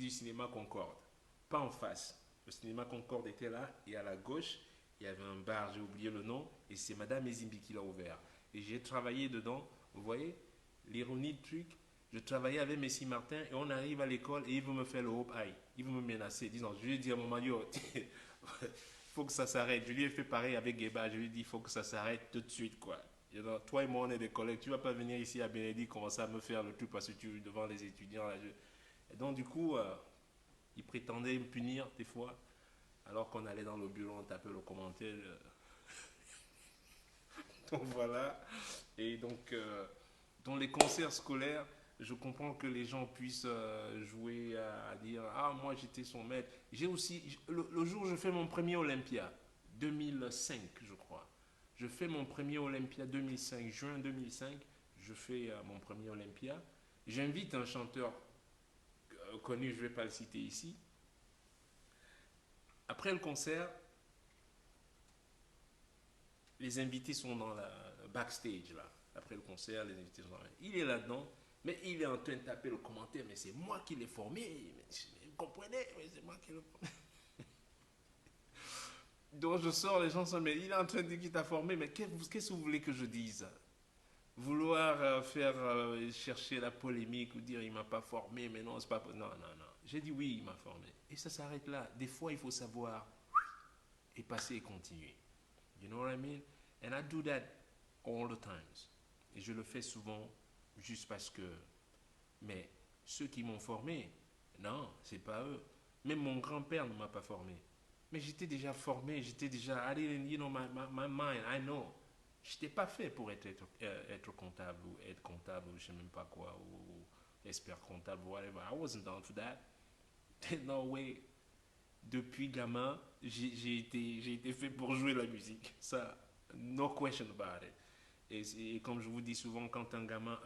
du cinéma Concorde. Pas en face. Le cinéma Concorde était là et à la gauche, il y avait un bar, j'ai oublié le nom, et c'est Madame Ezimbi qui l'a ouvert. Et j'ai travaillé dedans, vous voyez, l'ironie du truc, je travaillais avec Messi Martin et on arrive à l'école et il veut me faire le hope high. Il veut me menacer, disant, je lui ai dit à mon mari, il faut que ça s'arrête. Je lui ai fait pareil avec Geba, je lui ai dit, il faut que ça s'arrête tout de suite, quoi. You know, toi et moi, on est des collègues, tu vas pas venir ici à Bénédicte commencer à me faire le truc parce que tu es devant les étudiants. Là, Et donc, du coup, il prétendait me punir des fois, alors qu'on allait dans le bureau, on tapait le commentaire. Donc voilà. Et donc, dans les concerts scolaires, je comprends que les gens puissent jouer à dire ah, moi j'étais son maître. J'ai aussi, le jour où je fais mon premier Olympia, 2005, je crois. Je fais mon premier Olympia 2005, juin 2005. Je fais mon premier Olympia. J'invite un chanteur connu, je ne vais pas le citer ici. Après le concert, les invités sont dans la backstage là. Après le concert, les invités sont là. Il est là-dedans, mais il est en train de taper le commentaire. Mais c'est moi qui l'ai formé. Vous comprenez? Mais c'est moi qui l'ai formé. Donc je sors, les gens sont, mais il est en train de dire qu'il t'a formé. Mais qu'est-ce que vous voulez que je dise? Vouloir faire chercher la polémique ou dire il m'a pas formé, mais non, c'est pas. Non, non, non. J'ai dit oui, il m'a formé. Et ça s'arrête là. Des fois, il faut savoir et passer et continuer. You know what I mean? And I do that all the times. Et je le fais souvent juste parce que. Mais ceux qui m'ont formé, non, c'est pas eux. Même mon grand-père ne m'a pas formé. Mais j'étais déjà formé, j'étais déjà. I didn't, you know, my mind, I know. J'étais pas fait pour être comptable ou être comptable ou je sais même pas quoi, ou expert comptable, whatever. I wasn't down for that. There's no way. Depuis gamin, j'ai été fait pour jouer la musique. Ça, no question about it. Et comme je vous dis souvent, quand un gamin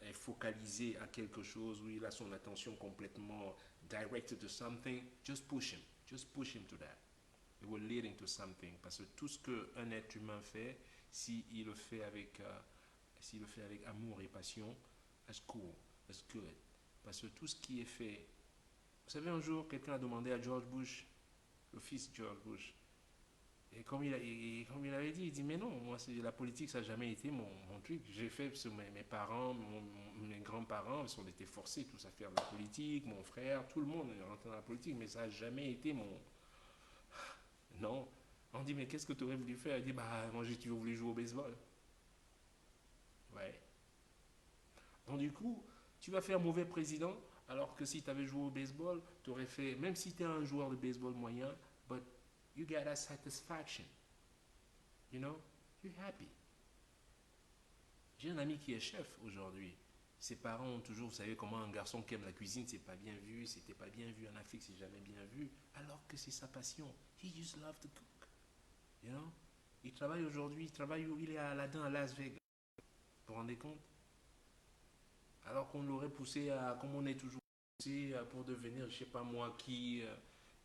est focalisé à quelque chose, où il a son attention complètement directed to something, just push him. Just push him to that. It will lead into something. Parce que tout ce qu'un être humain fait, s'il le fait s'il le fait avec amour et passion, that's cool, that's good. Parce que tout ce qui est fait. Vous savez, un jour, quelqu'un a demandé à George Bush, le fils de George Bush, comme il avait dit, il dit, mais non, moi, la politique, ça n'a jamais été mon truc. J'ai fait sur mes parents, mes grands-parents, ils ont été forcés tous à faire de la politique, mon frère, tout le monde est rentré dans la politique, mais ça n'a jamais été mon. Non. On dit, mais qu'est-ce que tu aurais voulu faire? Il dit, bah, moi, j'ai toujours voulu jouer au baseball. Ouais. Donc, du coup, tu vas faire mauvais président, alors que si tu avais joué au baseball, tu aurais fait, même si tu es un joueur de baseball moyen, but you get a satisfaction. You know? You're happy. J'ai un ami qui est chef aujourd'hui. Ses parents ont toujours, vous savez comment un garçon qui aime la cuisine, c'est pas bien vu, c'était pas bien vu en Afrique, c'est jamais bien vu, alors que c'est sa passion. He just love to cook. You know? Il travaille aujourd'hui, il travaille où il est à Aladdin à Las Vegas. Vous vous rendez compte? Alors qu'on l'aurait poussé à, comme on est toujours poussé pour devenir, je sais pas moi qui,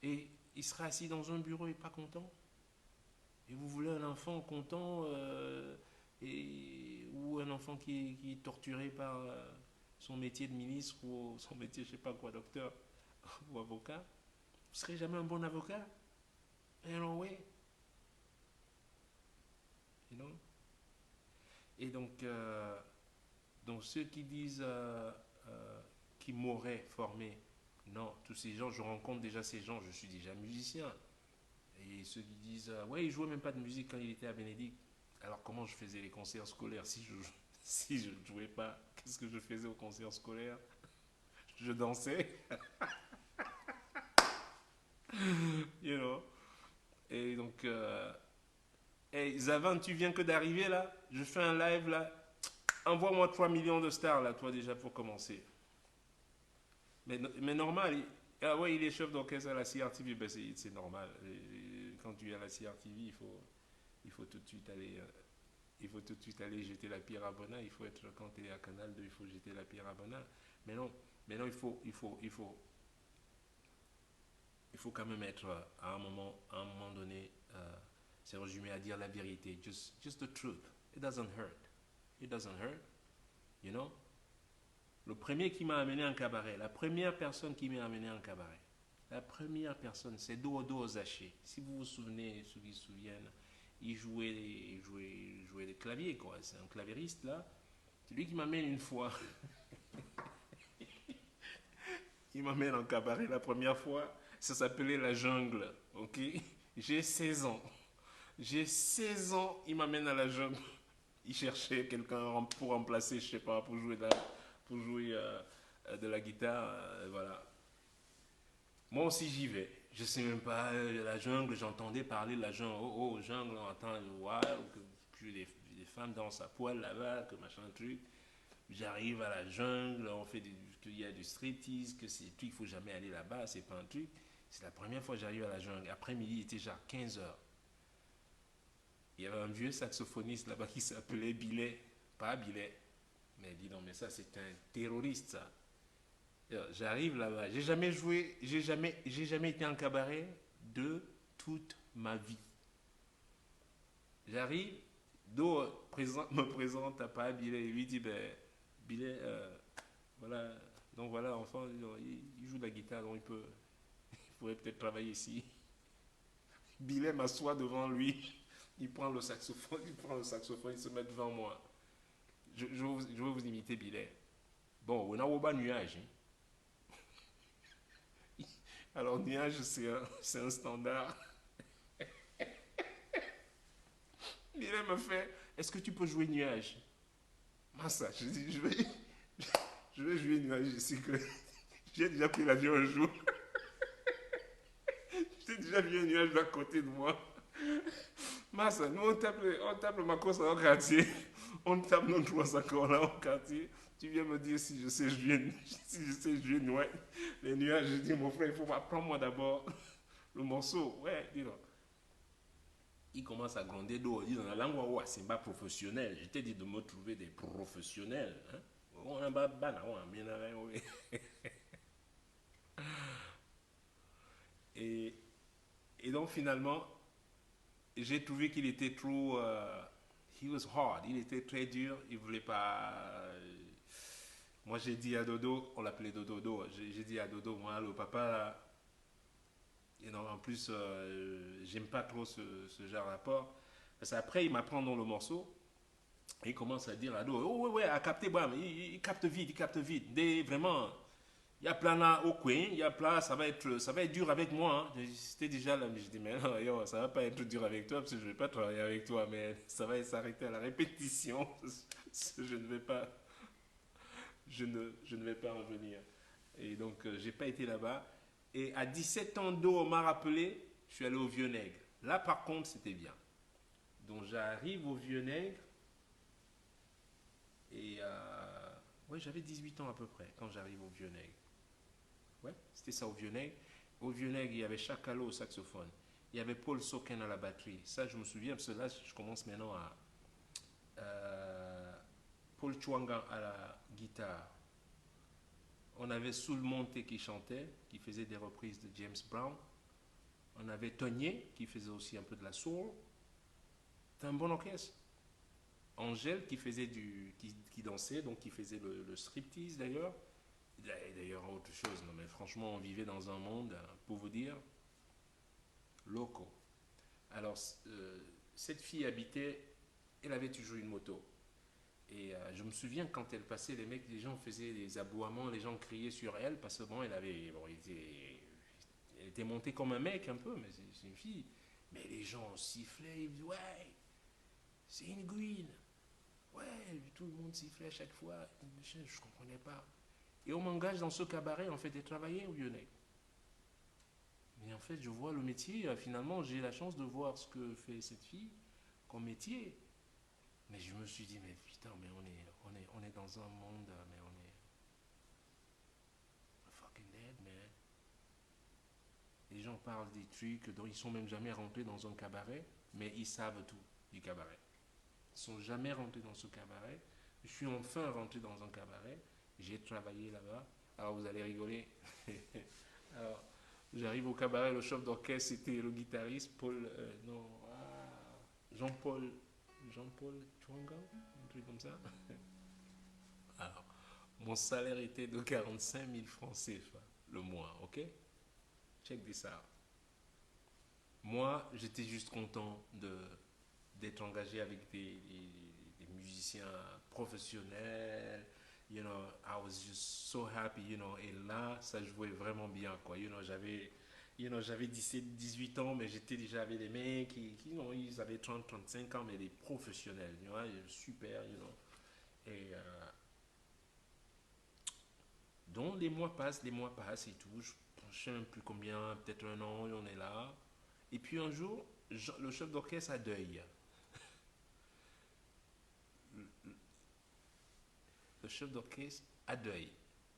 et il sera assis dans un bureau et pas content. Et vous voulez un enfant content ou un enfant qui est torturé par son métier de ministre ou son métier, je sais pas quoi, docteur ou avocat. Vous ne serez jamais un bon avocat. No way. You know? Et donc ceux qui disent qu'ils m'auraient formé, non, tous ces gens, je rencontre déjà ces gens, je suis déjà musicien. Et ceux qui disent, ouais, il jouait même pas de musique quand il était à Bénédicte. Alors comment je faisais les concerts scolaires si je si je ne jouais pas? Qu'est-ce que je faisais aux concerts scolaires? Je dansais, you know. Et donc, hey, Zavan, tu viens que d'arriver là? Je fais un live là. Envoie-moi 3 millions de stars là, toi déjà pour commencer. Mais normal, ah ouais, il est chef d'orchestre à la CRTV, ben c'est normal. Quand tu es à la CRTV, il faut tout de suite aller il faut tout de suite aller jeter la pierre à Bona. Il faut être, quand tu es à Canal 2, il faut jeter la pierre à Bona. Mais non, mais non il faut quand même être à un moment donné, c'est résumé à dire la vérité. Just the truth. It doesn't hurt. It doesn't hurt. You know? Le premier qui m'a amené en cabaret, la première personne qui m'a amené en cabaret, la première personne, c'est Dodo Zaché. Si vous vous souvenez, ceux qui se souviennent, il jouait des claviers, quoi. C'est un clavieriste, là. C'est lui qui m'amène une fois. Il m'amène en cabaret la première fois. Ça s'appelait La Jungle, ok? J'ai 16 ans. J'ai 16 ans, il m'amène à la jungle. Il cherchait quelqu'un pour remplacer, je sais pas, pour jouer de la guitare, voilà. Moi aussi j'y vais. Je sais même pas, la jungle, j'entendais parler de la jungle. Oh, oh, jungle, on entend, ouais, que les femmes dansent à poil là-bas, que machin truc. J'arrive à la jungle, qu'il y a du striptease, que c'est tout, il faut jamais aller là-bas, c'est pas un truc. C'est la première fois que j'arrive à la jungle. Après-midi, il était genre 15 heures. Il y avait un vieux saxophoniste là-bas qui s'appelait Billet. Pas Billet. Mais dis donc, mais ça, c'est un terroriste, ça. J'arrive là-bas. J'ai jamais été en cabaret de toute ma vie. J'arrive, me présente à pas Billet. Il lui dit, ben, Billet, voilà. Donc voilà, enfin, il joue de la guitare, donc il pourrait peut-être travailler ici. Billet m'assoit devant lui. Il prend le saxophone, il se met devant moi. Je vais vous imiter Billet. Bon, on a au bas nuage. Alors, nuage, c'est un standard. Billet me fait, est-ce que tu peux jouer nuage? Massa, je dis, je vais jouer nuage ici. J'ai déjà pris l'avion un jour. J'ai déjà vu un nuage à côté de moi. Massa, nous on tape le Macos au quartier. On tape nos trois accords là au quartier. Tu viens me dire si je sais jouer, si je sais jouer ouais. Les nuages. Je dis, mon frère, il faut apprendre moi d'abord le morceau. Ouais, dis donc. Il commence à gronder d'eau. Il dit dans la langue wawa, c'est pas professionnel. Je t'ai dit de me trouver des professionnels. Hein? On a pas et, et donc finalement, j'ai trouvé qu'il était trop. He was hard. Il était très dur. Il voulait pas. Moi, j'ai dit à Dodo, on l'appelait Dodo. J'ai dit à Dodo, moi, le papa, et non, en plus, j'aime pas trop ce genre de rapport. Parce qu'après, il m'apprend dans le morceau. Et il commence à dire à Dodo, oh, ouais, ouais, à capter, bam, il capte vite, il capte vite. Vraiment, il y a plein là au coin, il y a plein, ça va être dur avec moi. Hein. C'était déjà là, mais je dis, mais non, yo, ça va pas être dur avec toi, parce que je vais pas travailler avec toi, mais ça va s'arrêter à la répétition. Je ne vais pas, je ne vais pas en venir. Et donc, j'ai pas été là-bas. Et à 17 ans d'eau, on m'a rappelé, je suis allé au Vieux Nègre. Là, par contre, c'était bien. Donc, j'arrive au Vieux Nègre. Et ouais, j'avais 18 ans à peu près quand j'arrive au Vieux Nègre. Ouais, c'était ça au Vieux Nègre. Au Vieux Nègre, il y avait Chakalo au saxophone. Il y avait Paul Soken à la batterie. Ça, je me souviens, parce que là, je commence maintenant à. Paul Chouanga à la guitare. On avait Soul Monte qui chantait, qui faisait des reprises de James Brown. On avait Tonier qui faisait aussi un peu de la soul. C'était un bon orchestre. Angèle qui dansait, donc qui faisait le striptease d'ailleurs. D'ailleurs, autre chose, non mais franchement, on vivait dans un monde, pour vous dire, loco. Alors, cette fille habitait, elle avait toujours une moto. Et je me souviens quand elle passait, les gens faisaient des aboiements, les gens criaient sur elle parce que bon, elle était montée comme un mec un peu, mais c'est une fille. Mais les gens sifflaient, ils disaient ouais, c'est une green. Ouais, tout le monde sifflait à chaque fois. Je ne comprenais pas. Et on m'engage dans ce cabaret, en fait, de travailler au Lyonnais. Mais en fait, je vois le métier. Finalement, j'ai la chance de voir ce que fait cette fille comme métier. Mais je me suis dit, mais putain, mais on est dans un monde, mais on est fucking dead, man. Les gens parlent des trucs dont ils sont même jamais rentrés dans un cabaret, mais ils savent tout du cabaret. Ils sont jamais rentrés dans ce cabaret. Je suis enfin rentré dans un cabaret. J'ai travaillé là-bas. Alors vous allez rigoler. Alors, j'arrive au cabaret, le chef d'orchestre c'était le guitariste Paul, non, Jean-Paul Chouanga, un truc comme ça. Alors, Mon salaire était de 45 000 francs CFA le mois, ok? Check this out. Moi, j'étais juste content d'être engagé avec des musiciens professionnels. You know, I was just so happy, you know. Et là, ça jouait vraiment bien, quoi. J'avais 17, 18 ans, mais j'étais déjà avec des mecs ils avaient 30, 35 ans, mais des professionnels, you know, super, you know. Et donc, les mois passent et tout. Je ne sais même plus combien, peut-être un an, on est là. Et puis un jour, le chef d'orchestre a deuil. Le chef d'orchestre a deuil.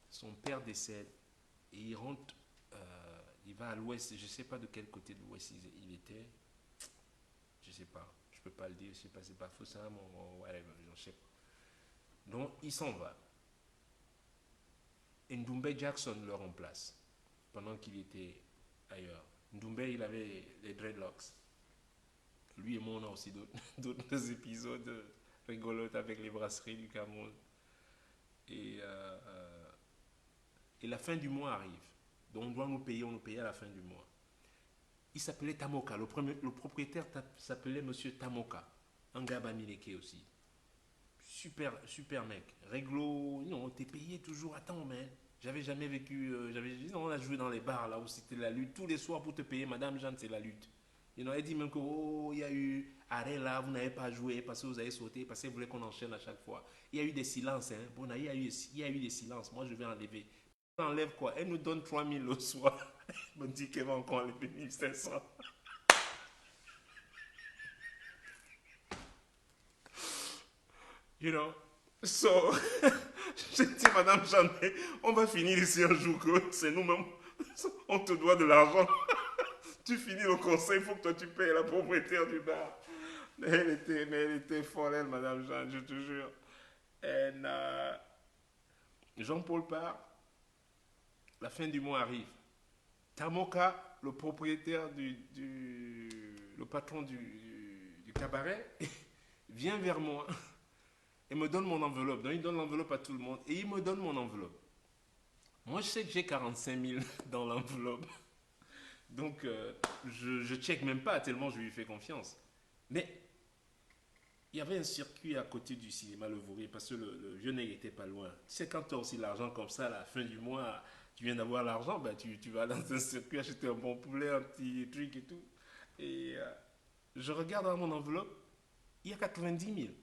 Son père décède et il rentre, il va à l'ouest. Je ne sais pas de quel côté de l'ouest il était. Je ne sais pas. Je ne peux pas le dire. Je ne sais pas, c'est pas faux ça, mon whatever. Je ne sais pas. Donc il s'en va. Et Ndoumbe Jackson le remplace pendant qu'il était ailleurs. Ndoumbe, il avait les dreadlocks. Lui et moi, on a aussi d'autres épisodes rigolotes avec les brasseries du Cameroun. Et, et la fin du mois arrive. Donc on doit on nous paye à la fin du mois. Il s'appelait Tamoka. Le propriétaire s'appelait Monsieur Tamoka. Un gars bamileke aussi. Super, super mec. Réglo, non, t'es payé toujours. Attends, mais j'avais jamais vécu. Non, on a joué dans les bars là où c'était la lutte. Tous les soirs pour te payer, Madame Jeanne, c'est la lutte. Elle dit même que, oh, il y a eu arrêt là, vous n'avez pas joué parce que vous avez sauté, parce que vous voulez qu'on enchaîne à chaque fois. Il y a eu des silences, hein. Bon, il y a eu des silences. Moi, je vais enlever. Elle enlève quoi? Elle nous donne 3 000 le soir. Elle me dit qu'elle va encore enlever 1 500. You know? So, je dis, Madame Jeannet, on va finir ici un jour que c'est nous-mêmes. On te doit de l'argent. Tu finis le conseil, il faut que toi tu payes la propriétaire du bar. Mais elle était folle, elle, Madame Jeanne, je te jure. Et Jean-Paul part, la fin du mois arrive. Tamoka, le propriétaire le patron du cabaret, vient vers moi et me donne mon enveloppe. Donc il donne l'enveloppe à tout le monde et il me donne mon enveloppe. Moi, je sais que j'ai 45 000 dans l'enveloppe. Donc, je check même pas tellement je lui fais confiance. Mais il y avait un circuit à côté du cinéma Le Vaurier parce que le vieux nègre était pas loin. Tu sais, quand tu as aussi l'argent comme ça, à la fin du mois, tu viens d'avoir l'argent, ben tu vas dans un circuit acheter un bon poulet, un petit truc et tout. Et je regarde dans mon enveloppe, il y a 90 000.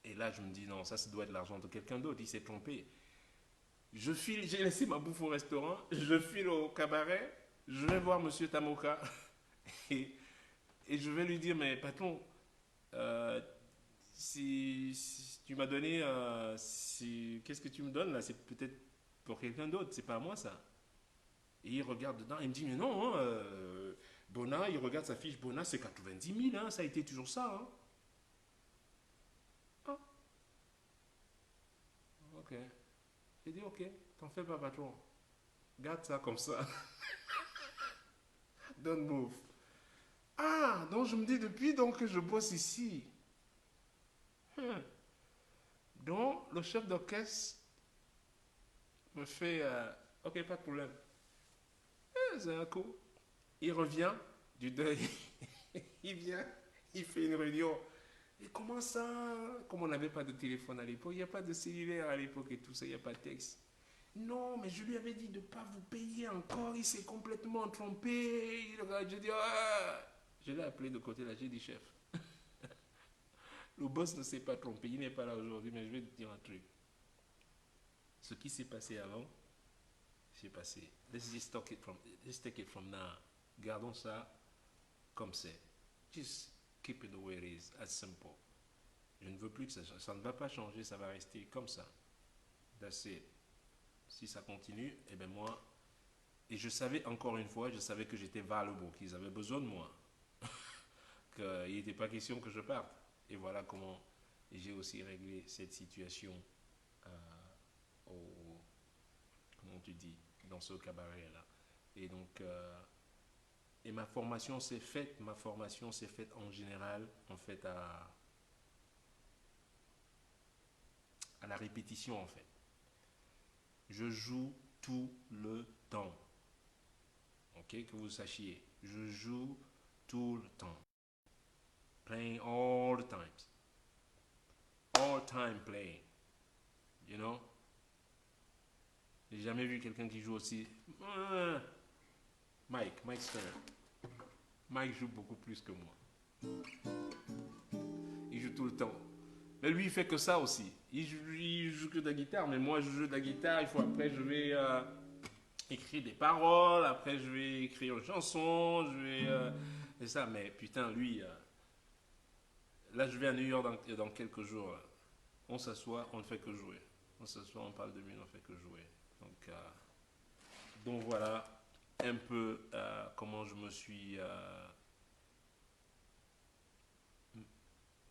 Et là, je me dis, non, ça doit être l'argent de quelqu'un d'autre, il s'est trompé. J'ai laissé ma bouffe au restaurant, je file au cabaret, je vais voir Monsieur Tamoka et, et je vais lui dire, mais patron, euh, si tu m'as donné, qu'est-ce que tu me donnes là? C'est peut-être pour quelqu'un d'autre, c'est pas à moi ça. Et il regarde dedans, il me dit, mais non, hein, Bona, il regarde sa fiche, Bona, c'est 90 000, hein, ça a été toujours ça. Hein. Ah, ok. J'ai dit, ok, t'en fais pas, patron. Garde ça comme ça. Don't move. Ah, donc je me dis depuis donc que je bosse ici. Hmm. Donc le chef d'orchestre me fait, ok, pas de problème. C'est un coup. Il revient du deuil. Il vient, il fait une réunion. Et comment ça? Comme on n'avait pas de téléphone à l'époque, il n'y a pas de cellulaire à l'époque et tout ça, il n'y a pas de texte. Non, mais je lui avais dit de ne pas vous payer encore, il s'est complètement trompé. Je dis, ah! Je l'ai appelé de côté là, j'ai dit, chef, le boss ne s'est pas trompé, il n'est pas là aujourd'hui, mais je vais te dire un truc. Ce qui s'est passé avant, c'est passé. Let's take it from now. Gardons ça comme c'est. Just keep it the way it is, as simple. Je ne veux plus que ça ne va pas changer, ça va rester comme ça. That's it. Si ça continue, eh bien moi, et je savais encore une fois, je savais que j'étais valuable, qu'ils avaient besoin de moi, qu'il n'était pas question que je parte. Et voilà comment j'ai aussi réglé cette situation au, comment tu dis, dans ce cabaret-là. Et donc, et ma formation s'est faite en général, en fait, à la répétition en fait. Je joue tout le temps. Ok, que vous sachiez. Je joue tout le temps. Playing all the times. All time playing. You know? J'ai jamais vu quelqu'un qui joue aussi. Mike Stern. Mike joue beaucoup plus que moi. Il joue tout le temps. Mais lui, il fait que ça aussi. Il joue que de la guitare, mais moi, je joue de la guitare. Il faut après, je vais écrire des paroles. Après, je vais écrire une chanson. Je vais. Et ça, mais putain, lui. Là, je vais à New York dans quelques jours. Là. On s'assoit, on ne fait que jouer. On s'assoit, on parle de musique, on ne fait que jouer. Donc voilà un peu comment je me suis.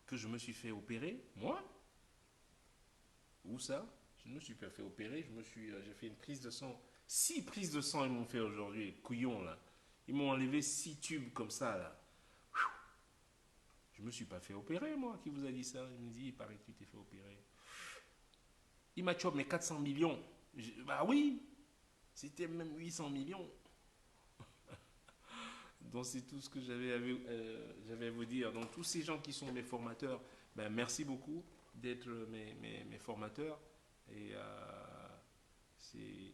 Que je me suis fait opérer, moi. Où ça? Je ne me suis pas fait opérer, j'ai fait une prise de sang. 6 prises de sang ils m'ont fait aujourd'hui, couillons là. Ils m'ont enlevé 6 tubes comme ça là. Je me suis pas fait opérer moi, qui vous a dit ça? Il me dit, il paraît que tu t'es fait opérer. Il m'a chopé mes 400 millions. Bah oui, c'était même 800 millions. Donc c'est tout ce que j'avais à vous dire. Donc tous ces gens qui sont mes formateurs, ben, merci beaucoup d'être mes formateurs. Et c'est...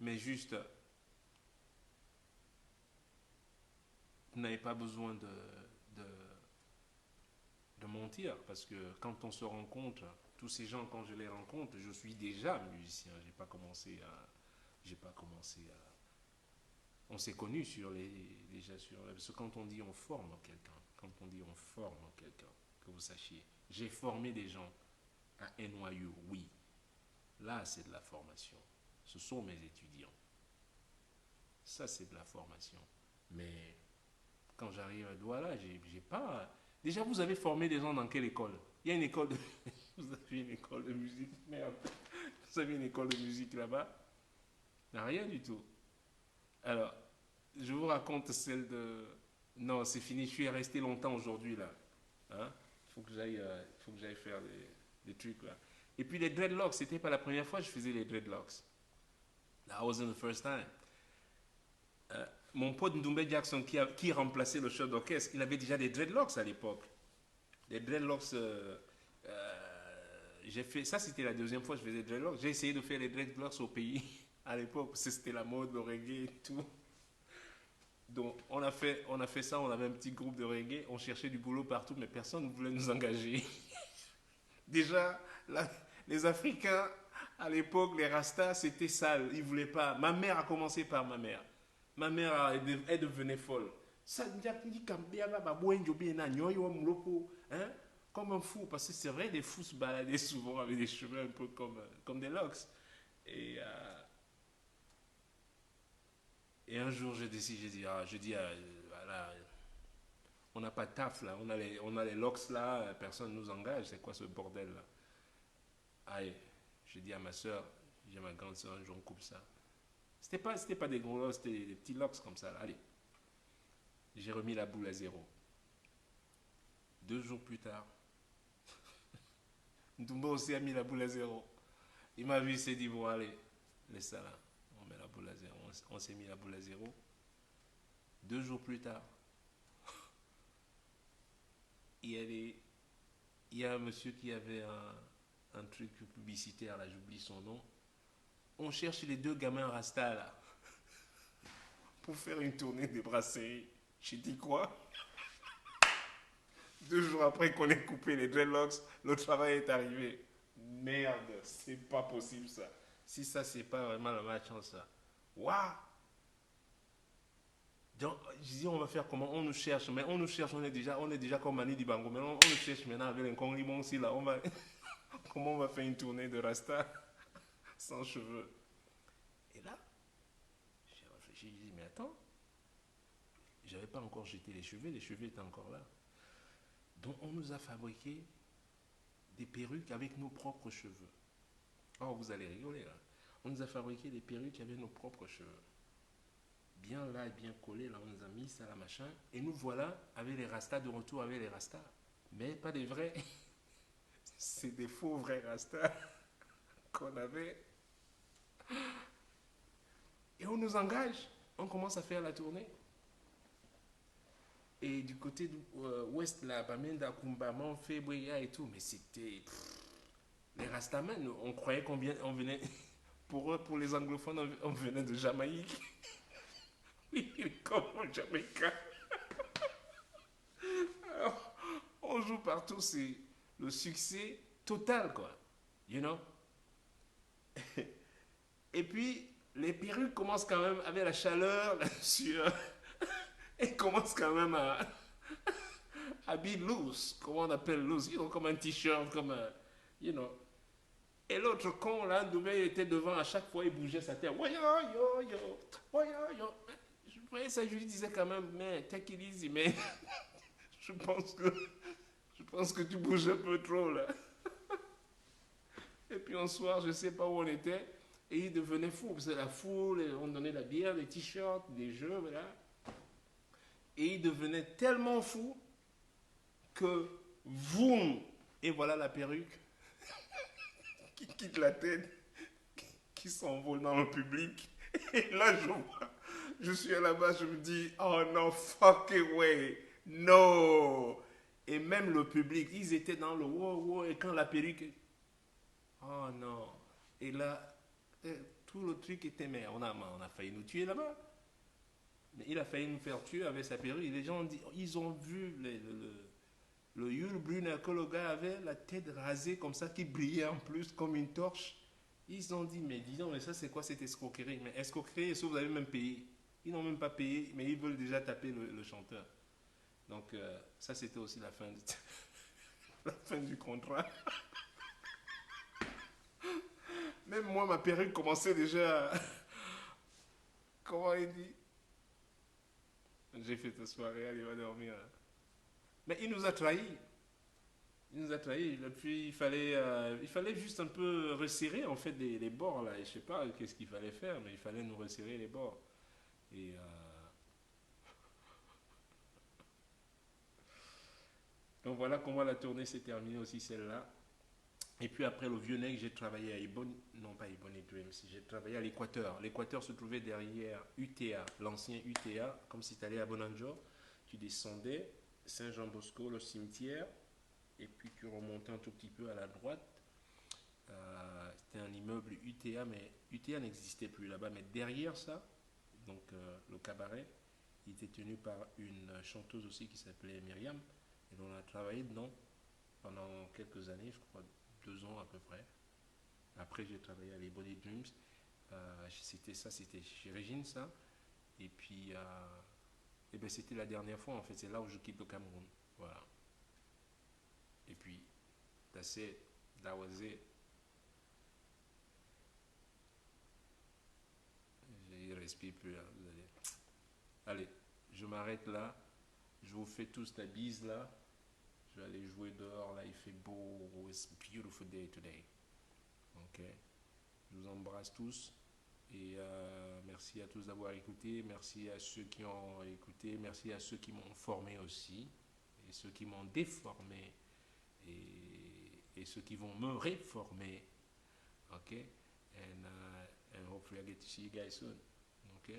Mais juste, vous n'avez pas besoin de, de mentir, parce que quand on se rencontre, tous ces gens, quand je les rencontre, je suis déjà musicien. J'ai pas commencé à... On s'est connus déjà sur... Parce que quand on dit on forme quelqu'un, quand on dit on forme quelqu'un, que vous sachiez, j'ai formé des gens à NYU, oui. Là, c'est de la formation. Ce sont mes étudiants. Ça, c'est de la formation. Mais quand j'arrive à Douala, j'ai pas... Déjà, vous avez formé des gens dans quelle école? Il y a une école de... Vous avez une école de musique? Merde. Vous avez une école de musique là-bas? Rien du tout. Alors, je vous raconte celle de... Non, c'est fini. Je suis resté longtemps aujourd'hui là. Hein? Faut que j'aille faire des trucs là. Et puis les dreadlocks, c'était pas la première fois que je faisais les dreadlocks. That wasn't the first time. Mon pote Ndoumbe Jackson qui remplaçait le chef d'orchestre, il avait déjà des dreadlocks à l'époque. Des dreadlocks. J'ai fait ça, c'était la deuxième fois que je faisais des dreadlocks. J'ai essayé de faire les dreadlocks au pays à l'époque, parce que c'était la mode, le reggae et tout. Donc on a fait ça, on avait un petit groupe de reggae, on cherchait du boulot partout, mais personne ne voulait nous engager. Déjà, là, les Africains, à l'époque, les Rastas, c'était sale, ils ne voulaient pas. Ma mère a commencé par ma mère. Ma mère, elle devenait folle. Ça, hein, comme un fou, parce que c'est vrai, les fous se baladaient souvent avec des cheveux un peu comme des locks. Et, euh, et un jour, j'ai dit, voilà, on n'a pas de taf là, on a les locks là, personne ne nous engage, c'est quoi ce bordel là? Allez, j'ai dit à ma soeur, j'ai ma grande soeur, un jour on coupe ça. C'était pas des gros locks, c'était des petits locks comme ça là. Allez, j'ai remis la boule à zéro. 2 jours plus tard, Ntumba aussi a mis la boule à zéro. Il m'a vu, il s'est dit, bon allez, laisse ça là, on met la boule à zéro. On s'est mis la boule à zéro. 2 jours plus tard, il y a, il y a un monsieur qui avait un truc publicitaire là, j'oublie son nom. On cherche les 2 gamins Rasta là pour faire une tournée des brasseries. J'ai dit quoi? 2 jours après qu'on ait coupé les dreadlocks, le travail est arrivé. Merde, c'est pas possible ça. Si ça, c'est pas vraiment la match en ça. Waouh! Donc, je dis, on va faire comment? On nous cherche, mais on nous cherche, on est déjà comme Mani Dibango. Mais on nous cherche maintenant avec un Conlimon aussi là. Comment on va faire une tournée de Rasta sans cheveux? Et là, j'ai réfléchi, j'ai dit, mais attends, j'avais pas encore jeté les cheveux étaient encore là. Donc, on nous a fabriqué des perruques avec nos propres cheveux. Oh, vous allez rigoler là. On nous a fabriqué des perruques avec nos propres cheveux. Bien là et bien collés, là, on nous a mis ça, la machin. Et nous voilà avec les rastas de retour avec les rastas. Mais pas des vrais. C'est des faux vrais Rastas qu'on avait. Et on nous engage. On commence à faire la tournée. Et du côté de ouest, là, Bamenda, Kumbaman, Febreya et tout. Mais c'était. Les Rastaman, on croyait on venait. Pour eux, pour les anglophones, on venait de Jamaïque. Oui, comme au Jamaïcain. Alors, on joue partout, c'est le succès total, quoi. You know? Et puis, les perruques commencent quand même, avec la chaleur, la sueur, elles commencent quand même à be loose, comment on appelle loose, you know, comme un t-shirt, comme un, you know. Et l'autre con, là, il était devant, à chaque fois, il bougeait sa tête. Ouais, yo, yo, yo, ouais, yo, yo. Je voyais ça, je lui disais quand même, mais take it easy, mais je pense que, je pense que tu bouges un peu trop, là. Et puis un soir, je ne sais pas où on était, et il devenait fou. C'est la foule, on donnait la bière, des t-shirts, des jeux, voilà. Et il devenait tellement fou que, voum, et voilà la perruque qui quitte la tête, qui s'envole dans le public. Et là, je vois, je suis là-bas, je me dis, oh non, fucking way, no. Et même le public, ils étaient dans le wow, wow, et quand la perruque, oh non. Et là, tout le truc était, mais on a failli nous tuer là-bas. Mais il a failli nous faire tuer avec sa perruque. Et les gens ils ont vu le Yul Brunner que le gars avait, la tête rasée comme ça, qui brillait en plus comme une torche. Ils ont dit, mais dis donc, mais ça c'est quoi cette escroquerie? Mais escroquerie, est-ce que vous avez même payé? Ils n'ont même pas payé, mais ils veulent déjà taper le chanteur. Donc ça c'était aussi la fin, la fin du contrat. Même moi, ma perruque commençait déjà à... Comment il dit? J'ai fait ta soirée, allez, va dormir. Mais il nous a trahis. Il nous a trahis. Et puis il fallait juste un peu resserrer en fait les bords là. Et je sais pas qu'est-ce qu'il fallait faire, mais il fallait nous resserrer les bords. Et donc voilà comment la tournée s'est terminée aussi celle-là. Et puis après le vieux nec, j'ai travaillé à Ebony, non pas Ebony Dreams, j'ai travaillé à l'Équateur. L'Équateur se trouvait derrière UTA, l'ancien UTA, comme si tu allais à Bonanjo. Tu descendais, Saint-Jean-Bosco, le cimetière, et puis tu remontais un tout petit peu à la droite. C'était un immeuble UTA, mais UTA n'existait plus là-bas. Mais derrière ça, donc le cabaret, il était tenu par une chanteuse aussi qui s'appelait Myriam. Et on a travaillé dedans pendant quelques années, je crois 2 ans à peu près. Après, j'ai travaillé à les Body Dreams. C'était ça, c'était chez Régine, ça. Et puis, et ben, c'était la dernière fois, en fait. C'est là où je quitte le Cameroun. Voilà. Et puis, that's it. That was it. Je respire plus, là. Vous allez... Allez, je m'arrête là. Je vous fais tous la bise, là. Je vais aller jouer dehors, là. Il fait beau. It's a beautiful day today. Ok. Je vous embrasse tous. Et merci à tous d'avoir écouté. Merci à ceux qui ont écouté. Merci à ceux qui m'ont formé aussi. Et ceux qui m'ont déformé. Et ceux qui vont me réformer. Ok? And hopefully I get to see you guys soon. Ok?